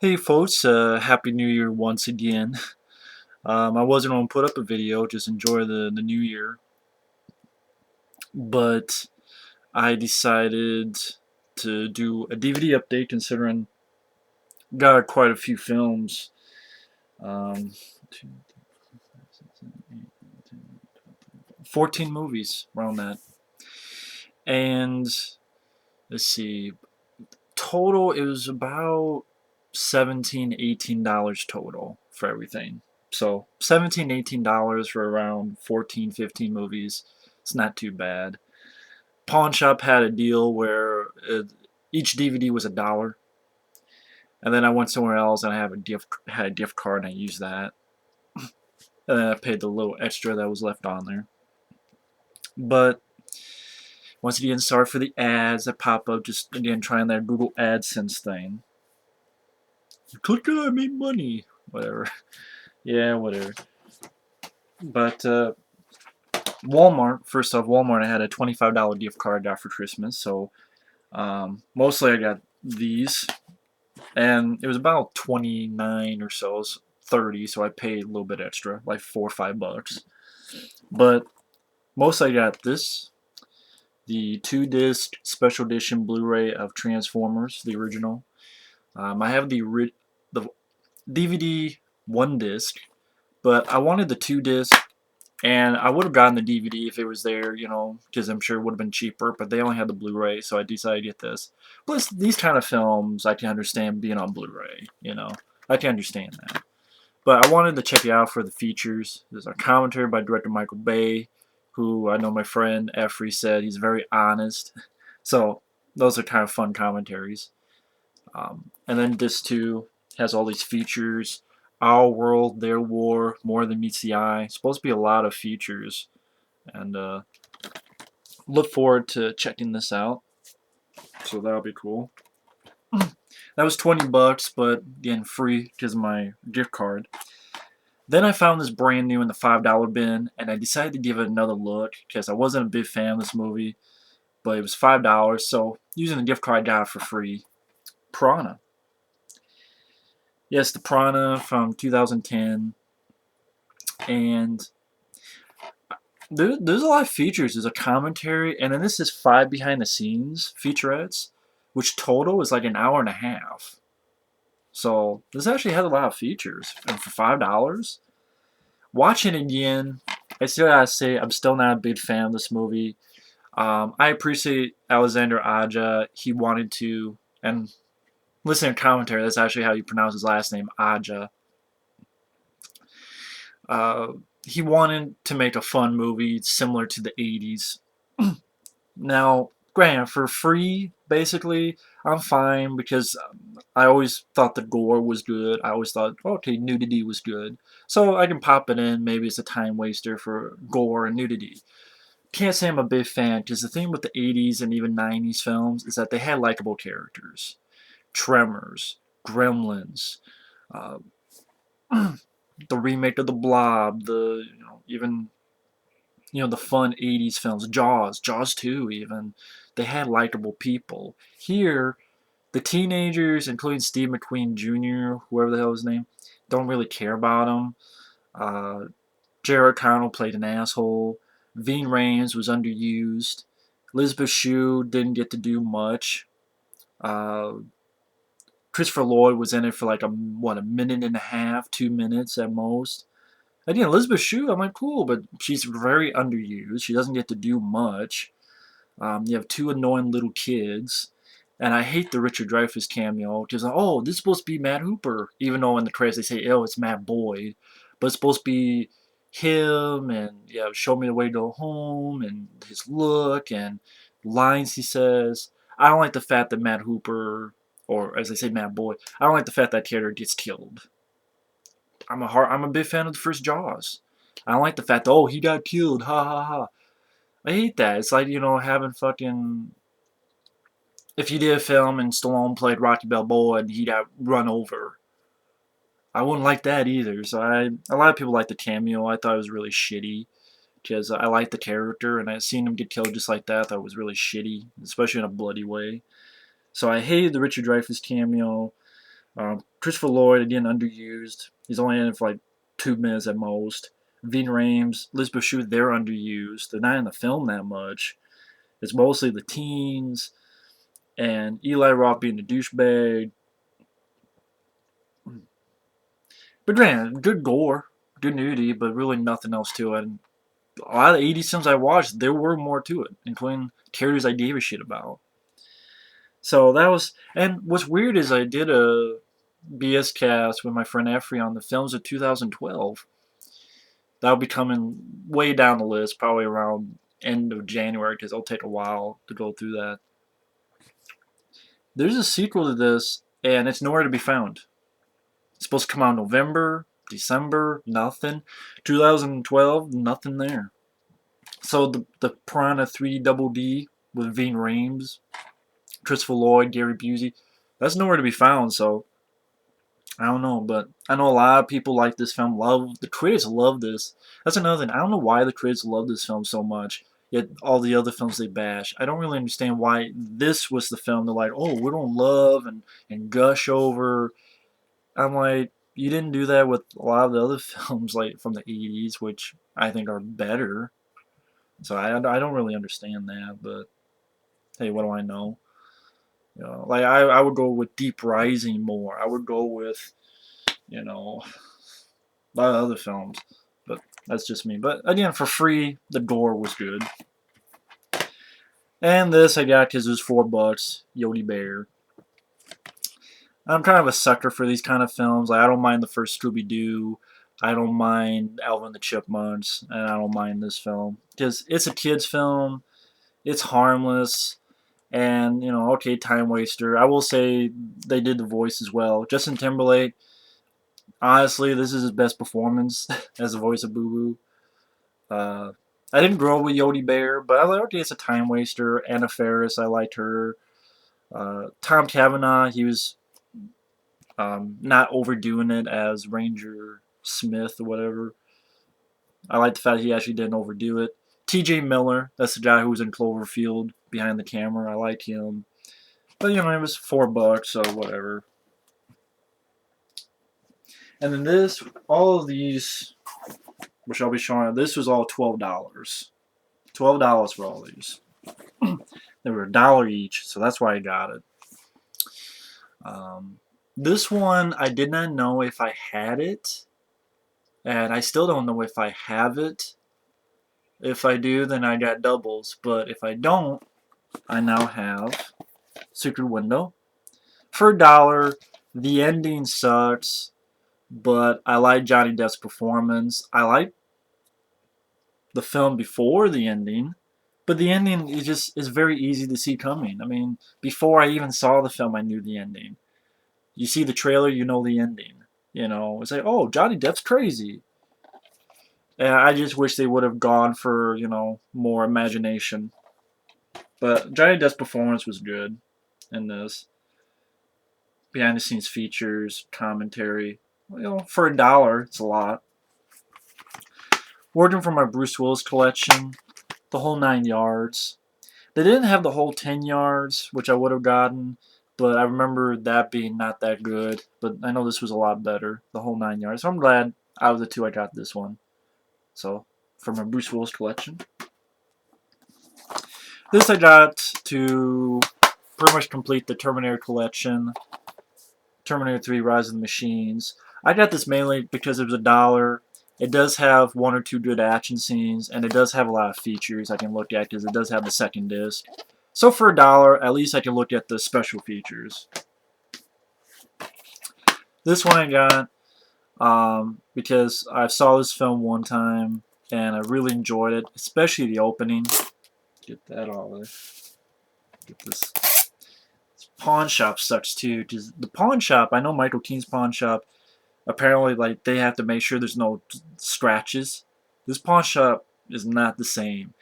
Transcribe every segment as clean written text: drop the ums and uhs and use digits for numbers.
Hey folks, Happy New Year once again. I wasn't going to put up a video, just enjoy the new year, but I decided to do a DVD update considering got quite a few films. Um, 14 movies around that. And let's see, total it was about 17 $18 total for everything. So 17 $18 for around 14 15 movies. It's not too bad. Pawn Shop had a deal where each DVD was $1, and then I went somewhere else and I have had a gift card and I used that, and then I paid the little extra that was left on there. But once again, sorry for the ads that pop up. Just again trying that Google AdSense thing. Click it, I made money. Whatever. Yeah, whatever. But Walmart, first off, Walmart, I had a $25 gift card got for Christmas, so mostly I got these, and it was about 29 or so, it was 30, so I paid a little bit extra, like $4 or $5. But mostly I got this, the 2-disc special edition Blu-ray of Transformers, the original. I have the DVD 1 disc, but I wanted the 2 disc. And I would have gotten the DVD if it was there, because I'm sure it would have been cheaper, but they only had the Blu-ray, so I decided to get this. Plus, these kind of films, I can understand being on Blu-ray. I can understand that. But I wanted to check it out for the features. There's a commentary by director Michael Bay, who I know my friend Effrey said he's very honest. So, those are kind of fun commentaries. And then this too has all these features. Our world, their war, more than meets the eye. It's supposed to be a lot of features, and look forward to checking this out. So that'll be cool. That was $20, but again free because of my gift card. Then I found this brand new in the $5 bin, and I decided to give it another look because I wasn't a big fan of this movie, but it was $5, so using the gift card I got it for free. Piranha. Yes, the Piranha from 2010, and there's a lot of features. There's a commentary, and then this is 5 behind the scenes featurettes, which total is like an hour and a half. So this actually has a lot of features, and for $5, watching it again, I still gotta say I'm still not a big fan of this movie. I appreciate Alexander Aja. He wanted to, and listening to commentary, that's actually how you pronounce his last name, Aja. Uh, he wanted to make a fun movie similar to the 80s. Now, granted, for free, basically, I'm fine because I always thought the gore was good. I always thought, okay, nudity was good. So I can pop it in. Maybe it's a time waster for gore and nudity. Can't say I'm a big fan because the thing with the 80s and even 90s films is that they had likable characters. Tremors, Gremlins, uh, the remake of The Blob, even the fun 80s films, Jaws 2 even, they had likable people. Here, the teenagers, including Steve McQueen Jr., whoever the hell his name, don't really care about him. Uh, Jared Connell played an asshole. Ving Rhames was underused. Elizabeth Shue didn't get to do much. Uh, Christopher Lloyd was in it for like a minute and a half, 2 minutes at most. Again, Elizabeth Shue, I'm like, cool, but she's very underused. She doesn't get to do much. You have two annoying little kids. And I hate the Richard Dreyfuss cameo because, oh, this is supposed to be Matt Hooper. Even though in the credits they say, oh, it's Matt Boyd. But it's supposed to be him and, show me the way to go home and his look and lines he says. I don't like the fact that Matt Hooper, or as they say, Matt Boyd, I don't like the fact that character gets killed. I'm a big fan of the first Jaws. I don't like the fact that, oh, he got killed, ha ha ha. I hate that. It's like, having fucking, if you did a film and Stallone played Rocky Balboa and he got run over. I wouldn't like that either. So a lot of people like the cameo. I thought it was really shitty because I like the character and I seen him get killed just like that. I thought it was really shitty, especially in a bloody way. So I hated the Richard Dreyfuss cameo. Christopher Lloyd, again, underused. He's only in it for like 2 minutes at most. Ving Rhames, Elizabeth Shue, they're underused. They're not in the film that much. It's mostly the teens and Eli Roth being a douchebag. But granted, good gore, good nudity, but really nothing else to it. And a lot of 80s films I watched, there were more to it, including characters I gave a shit about. So that was, and what's weird is I did a BS cast with my friend Effrey on the films of 2012. That'll be coming way down the list, probably around end of January, because it'll take a while to go through that. There's a sequel to this, and it's nowhere to be found. It's supposed to come out in November, December, nothing. 2012, nothing there. So the Piranha 3 Double D with Ving Rhames, Christopher Lloyd, Gary Busey, that's nowhere to be found. So I don't know, but I know a lot of people like this film. Love the critics love this. That's another thing. I don't know why the critics love this film so much. Yet all the other films they bash. I don't really understand why this was the film they're like, oh, we don't love and gush over. I'm like, you didn't do that with a lot of the other films like from the 80s, which I think are better. So I don't really understand that, but hey, what do I know? You know, like I would go with Deep Rising more. I would go with, you know, a lot of other films, but that's just me. But again, for free, the gore was good. And this I got because it was $4. Yogi Bear. I'm kind of a sucker for these kind of films. Like, I don't mind the first Scooby-Doo. I don't mind Alvin and the Chipmunks, and I don't mind this film because it's a kids' film. It's harmless, and you know, okay, time waster. I will say they did the voice as well. Justin Timberlake. Honestly, this is his best performance as the voice of Boo Boo. I didn't grow up with Yogi Bear, but I was like, okay, it's a time waster. Anna Faris, I liked her. Tom Cavanaugh, he was not overdoing it as Ranger Smith or whatever. I like the fact he actually didn't overdo it. T.J. Miller, that's the guy who was in Cloverfield behind the camera. I like him. But, you know, it was $4, so whatever. And then this, all of these, which I'll be showing, this was all $12. $12 for all these. They were $1 each, so that's why I got it. This one, I did not know if I had it, and I still don't know if I have it. If I do, then I got doubles, but if I don't, I now have Secret Window. For $1, the ending sucks, but I like Johnny Depp's performance. I like the film before the ending, but the ending is very easy to see coming. I mean, before I even saw the film, I knew the ending. You see the trailer, you know the ending. You know, it's like, oh, Johnny Depp's crazy. And I just wish they would have gone for, you know, more imagination. But Johnny Depp's performance was good in this. Behind the scenes features, commentary. You know, for $1, it's a lot. Working from my Bruce Willis collection, the whole 9 yards. They didn't have the whole 10 yards, which I would have gotten, but I remember that being not that good. But I know this was a lot better, the whole 9 yards. So I'm glad out of the two I got this one. So, from my Bruce Willis collection. This I got to pretty much complete the Terminator collection. Terminator 3 Rise of the Machines. I got this mainly because it was $1. It does have 1 or 2 good action scenes, and it does have a lot of features I can look at because it does have the second disc. So for $1, at least I can look at the special features. This one I got because I saw this film one time, and I really enjoyed it, especially the opening. Get that all there. Get this. This pawn shop sucks too, because the pawn shop, I know Michael Keene's pawn shop, apparently, like, they have to make sure there's no scratches. This pawn shop is not the same.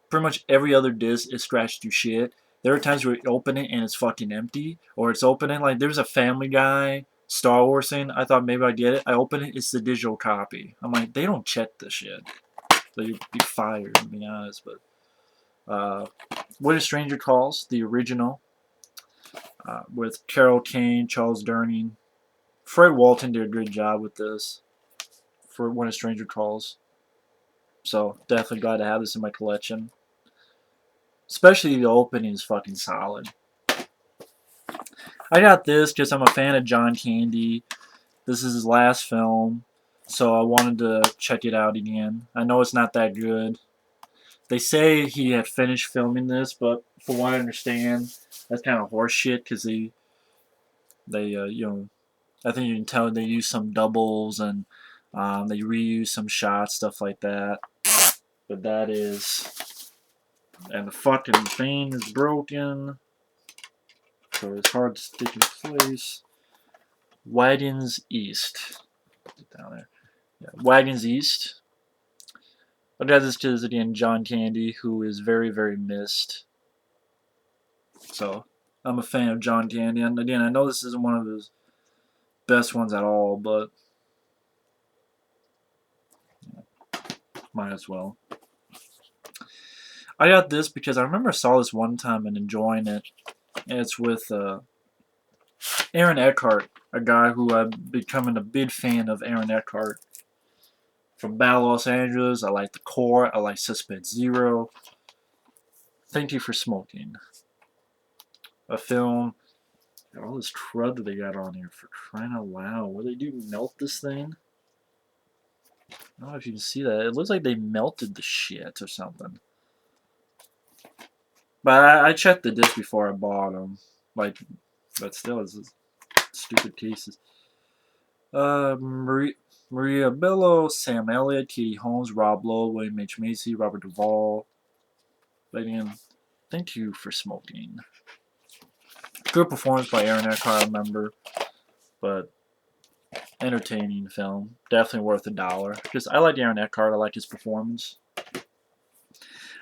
Pretty much every other disc is scratched to shit. There are times where you open it and it's fucking empty, or it's opening like there's a Family Guy Star Wars thing. I thought maybe I'd get it. I open it, it's the digital copy. I'm like, they don't check this shit. They'd be fired, to be honest. But What a Stranger Calls, the original, with Carol Kane, Charles Durning. Fred Walton did a good job with this for When a Stranger Calls. So definitely glad to have this in my collection. Especially the opening is fucking solid. I got this because I'm a fan of John Candy. This is his last film, so I wanted to check it out again. I know it's not that good. They say he had finished filming this, but from what I understand, that's kind of horseshit because I think you can tell they use some doubles and they reuse some shots, stuff like that. But that is, and the fucking thing is broken, so it's hard to stick in place. Wagons East, down there. Yeah, Wagons East. But that is because again, John Candy, who is very, very missed. So I'm a fan of John Candy, and again, I know this isn't one of his best ones at all, but might as well. I got this because I remember I saw this one time and enjoying it. And it's with Aaron Eckhart, a guy who I'm becoming a big fan of. Aaron Eckhart from Battle Los Angeles. I like The Core. I like Suspect Zero. Thank You for Smoking. A film. All this crud that they got on here for crying out loud. What do they do? Melt this thing? I don't know if you can see that. It looks like they melted the shit or something. But I checked the disc before I bought them. Like, but still, it's stupid cases. Maria Bello, Sam Elliott, Katie Holmes, Rob Lowe, William H. Macy, Robert Duvall. But again, Thank You for Smoking. Good performance by Aaron Eckhart, I remember. But entertaining film. Definitely worth $1. Because I like Aaron Eckhart. I like his performance.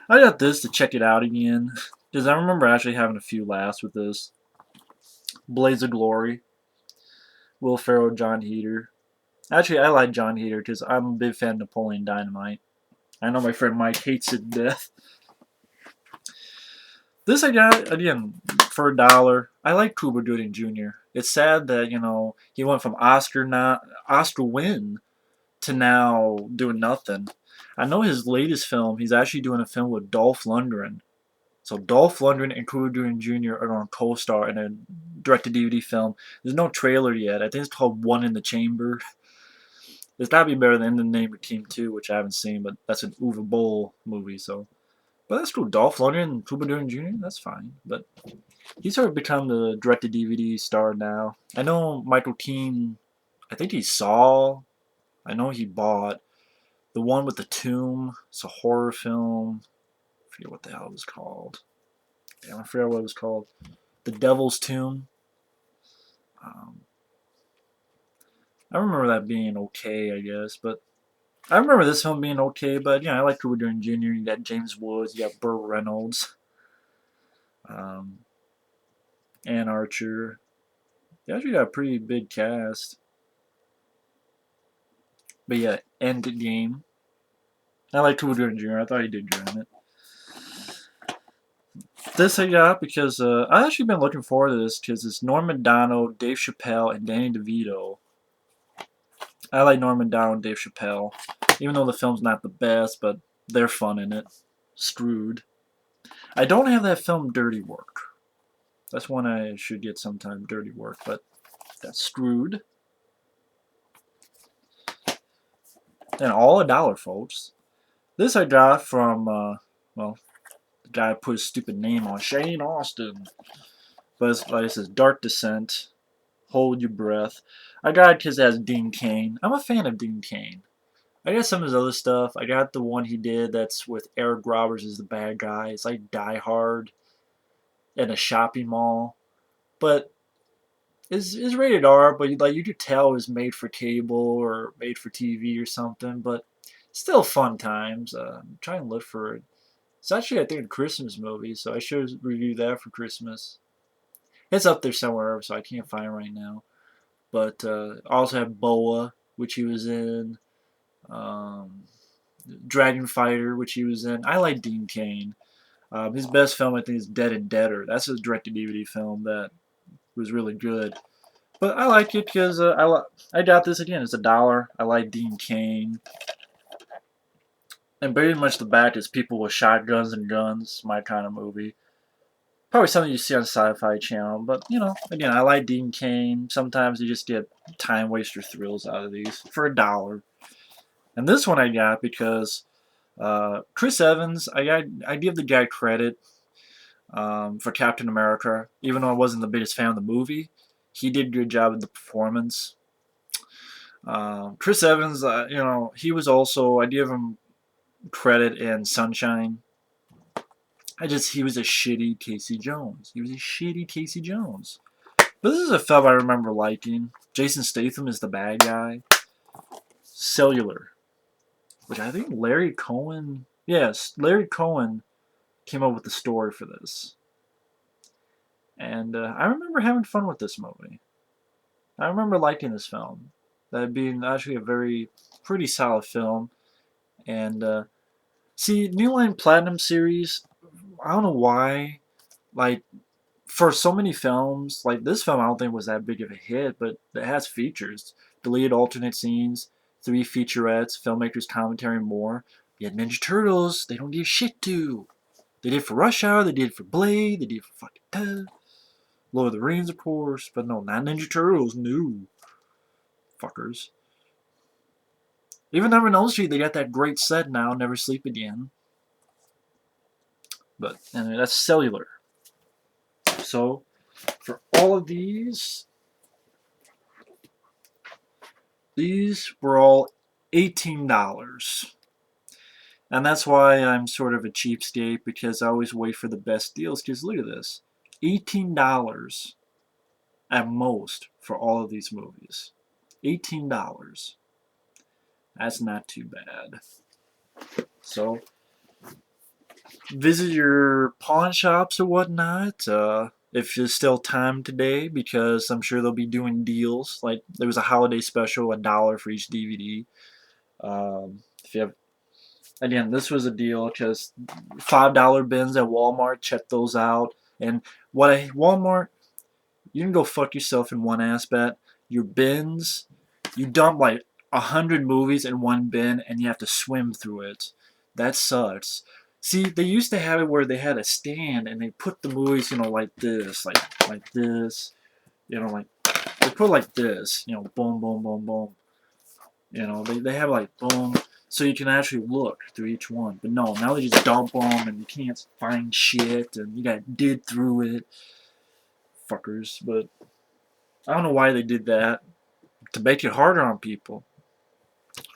I got this to check it out again. Because I remember actually having a few laughs with this. Blaze of Glory. Will Ferrell, John Heder. Actually, I like John Heder because I'm a big fan of Napoleon Dynamite. I know my friend Mike hates it to death. This I got, again, for $1. I like Cuba Gooding Jr. It's sad that, he went from Oscar win to now doing nothing. I know his latest film, he's actually doing a film with Dolph Lundgren. So Dolph Lundgren and Cuba Gooding Jr. are on co-star in a direct-to-DVD film. There's no trailer yet. I think it's called One in the Chamber. It's got to be better than The Name of Team 2, which I haven't seen, but that's an Uwe Boll movie, so. But that's cool. Dolph Lundgren and Cuba Gooding Jr., that's fine. But he's sort of become the direct-to-DVD star now. I know Michael Keane, I think he saw, I know he bought the one with the tomb. It's a horror film. I forget what the hell it was called. Damn, I forget what it was called. The Devil's Tomb. I remember that being okay, I guess, but I remember this film being okay, but yeah, I like Cuba Gooding Jr. You got James Woods, you got Burt Reynolds, Ann Archer. They actually got a pretty big cast. But yeah, Endgame. I like Cuba Gooding Jr. I thought he did good in it. This I got because I've actually been looking forward to this because it's Norm Macdonald, Dave Chappelle, and Danny DeVito. I like Norm Macdonald and Dave Chappelle, even though the film's not the best, but they're fun in it. Screwed. I don't have that film Dirty Work. That's one I should get sometime, Dirty Work, but that's Screwed. And all $1, folks. This I got from, well, the guy put his stupid name on, Shane Austin. But it's, like it says, Dark Descent, Hold Your Breath. I got it because it has Dean Cain. I'm a fan of Dean Cain. I got some of his other stuff. I got the one he did that's with Eric Roberts as the bad guy. It's like Die Hard in a shopping mall. But it's rated R, but like you could tell it was made for cable or made for TV or something. But still fun times. I'm trying to look for it. It's actually, I think, a Christmas movie, so I should review that for Christmas. It's up there somewhere, so I can't find it right now. But I also have Boa, which he was in. Dragon Fighter, which he was in. I like Dean Cain. His best film, I think, is Dead and Deader. That's a direct-to-DVD film that was really good. But I like it because I got this again. It's $1. I like Dean Cain. And pretty much the back is people with shotguns and guns. My kind of movie. Probably something you see on Sci-Fi Channel. But, you know, again, I like Dean Cain. Sometimes you just get time waster thrills out of these for $1. And this one I got because Chris Evans, I give the guy credit for Captain America. Even though I wasn't the biggest fan of the movie, he did a good job with the performance. Chris Evans, you know, he was also, I give him credit in Sunshine. He was a shitty Casey Jones. He was a shitty Casey Jones. But this is a film I remember liking. Jason Statham is the bad guy. Cellular, which I think Larry Cohen, yes, Larry Cohen came up with the story for this. And I remember having fun with this movie. I remember liking this film. That being actually a very pretty solid film. And see, New Line Platinum series, I don't know why, like, for so many films, like this film I don't think was that big of a hit, but it has features. Deleted alternate scenes, 3 featurettes, filmmakers commentary, and more. Yet Ninja Turtles, they don't give shit to. They did for Rush Hour, they did for Blade, they did for fucking Ted. Lord of the Rings, of course, but no, not Ninja Turtles, no. Fuckers. Even Never on Elm Street, they got that great set now, Never Sleep Again. But anyway, that's Cellular. So, for all of these were all $18. And that's why I'm sort of a cheapskate, because I always wait for the best deals. Because look at this, $18 at most for all of these movies. $18. That's not too bad. So, visit your pawn shops or whatnot. If there's still time today, because I'm sure they'll be doing deals. Like there was a holiday special, $1 for each DVD. If you have, again, this was a deal because $5 bins at Walmart. Check those out. And Walmart, you can go fuck yourself in one aspect. Your bins, you dump like 100 movies in one bin, and you have to swim through it. That sucks. See, they used to have it where they had a stand and they put the movies, you know, like this, like this, you know, like they put like this, you know, boom, boom, boom, boom. You know, they have like boom, so you can actually look through each one. But no, now they just dump them and you can't find shit and you got to dig through it. Fuckers. But I don't know why they did that. To make it harder on people.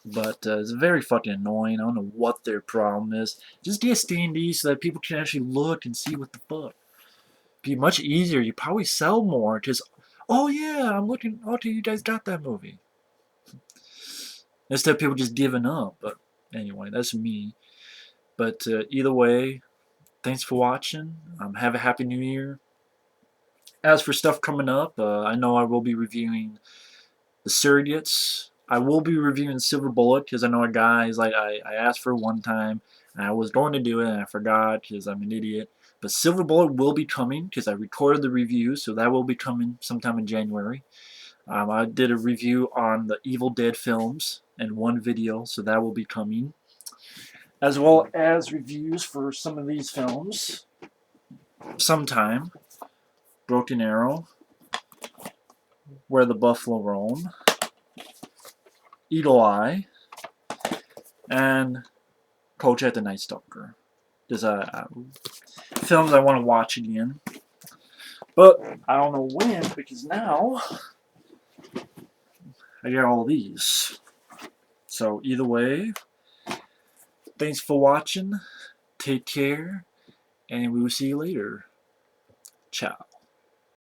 But it's very fucking annoying. I don't know what their problem is. Just get standees so that people can actually look and see what the fuck. Be much easier. You probably sell more because, oh yeah, I'm looking. Okay, you guys got that movie. Instead of people just giving up. But anyway, that's me. But either way, thanks for watching. Have a happy new year. As for stuff coming up, I know I will be reviewing The Surrogates. I will be reviewing Silver Bullet because I know a guy is like, I asked for it one time and I was going to do it and I forgot because I'm an idiot. But Silver Bullet will be coming because I recorded the review, so that will be coming sometime in January. I did a review on the Evil Dead films in one video, so that will be coming. As well as reviews for some of these films sometime. Broken Arrow, Where the Buffalo Roam, Eagle Eye, and Kojak the Night Stalker. There's films I want to watch again. But I don't know when, because now I got all these. So either way, thanks for watching. Take care, and we will see you later. Ciao.